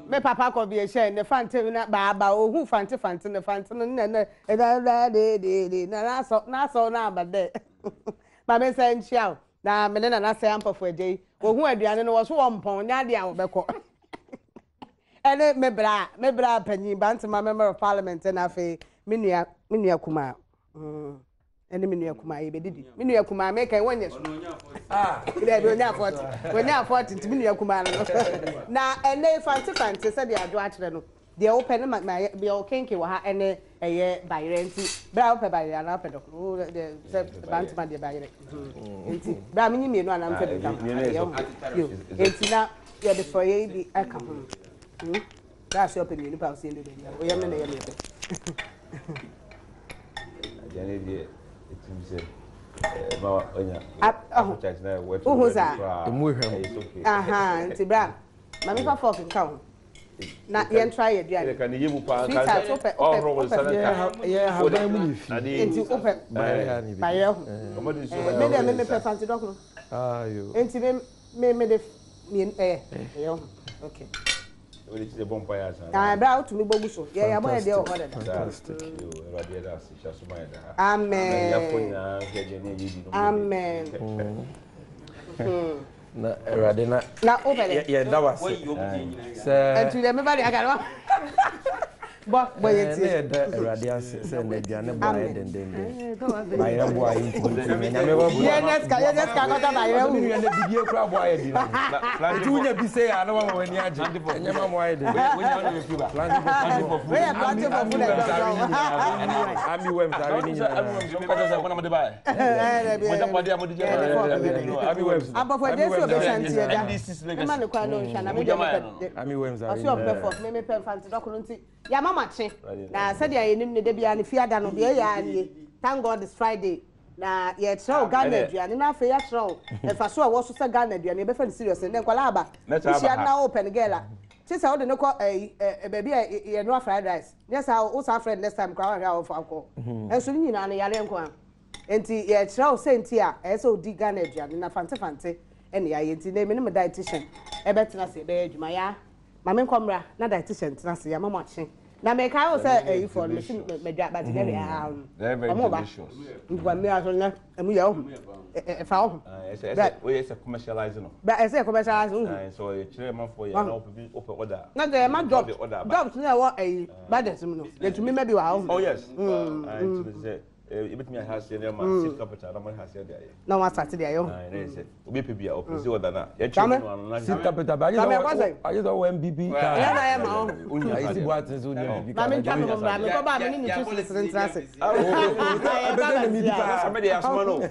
me papa ko be share ne fante na ba ohu fante ne fante no na na so na abade ma me say nchia na me na say ampofo agye ohu aduane no wo so wo mpon nya de a wo beko ene me bra panyin bantama member of parliament na fe minua kuma ene minua kuma ye bedidi minua kuma me kan wonye so ide be onya 40 nti minua kuma no na ene fante se de adwo a kire no de open ma be o kenke wa ha ene eye bayire nti bra open bayire na open do de bantama de bayire nti bra minyi mienu ana mfe de kam nti na ye de for ye bi aka ho that's your opinion about seeing the video. We am na yam yete. Ajane die etim se ma onya. Church na we to. Who za? Emu hwem. Aha, nti bra. Ma me fa fork nka ho. Na yen try ye dia. Ka ne yemu pa ka. Oh, roll salaka. Yeah, how ba mu ni fi. Nti open. Ba ye ho. Me de me pe fancy doc no. Ah yo. Nti me de me ye ho. Okay. We need to bomb fire. Bra to me bogu so. Yeah, ya boy dey o hoda. Fantastic. You radio da si sha suma da. Amen. Ya fonya jeje ne yidi no. Amen. Na erade na obele. Yeah, that was. And to them everybody I got But yet the erade say na aduane boy den. Ba ya boy yin ti. Na me ba boy. Yes, ka go ta ba ya. Me na bibie kra boy di. Eti unya bi say ana wa wani age. Enya ma boy de. Wonya no fi ba. We are planting for food. Ami wem sare ni nyina. Ami wem ka say bona mo de ba. Mo ta pade amodi je. Ami wem. Aba for this you be shanty da. NDC's legacy. Man no kwa no hwa na me de Ami wem sare. Oso perform me pe fancy dokono nti. Ya mama che. Na said ya enim ne de bia ne fiada no be ya anie. Thank God it's Friday. Na ye throw Ghana aduane na fe ya throw. E fa so a wo so say Ghana aduane be fa serious ne kwala aba. Isia na open girl. She say wo de ne ko baby ye no fried rice. Yes how wo sa friend next time kwa wa fa ko. Enso ni nyina na yare nko a. Enti ye throw say enti a e so di Ghana aduane na fante ene ya ye enti na me ne dietitian. E betina se be adwuma ya. Ma me nkomra na dietitian tena se ya mama che. Na me kai o say e for me dwa ba de very delicious. Ngwa me aso na emu ya o e fa o we say commercializing no ba e say commercializing so you chire man for you na open order na de ma job na wo e ba de sim no de tumi ma bi wa o oh yes and to say ibet me has here ma sit capital na mo has here there na wa start there yo na say obi pe bia open see order na ya chire no na sit capital ba I just want MBB ka ya na ya ma o unya isi boat so ni MBB ka ma me twa mo ba me ko ba me ni ni tu sisi ntrase oh be me di ka somebody ya suma no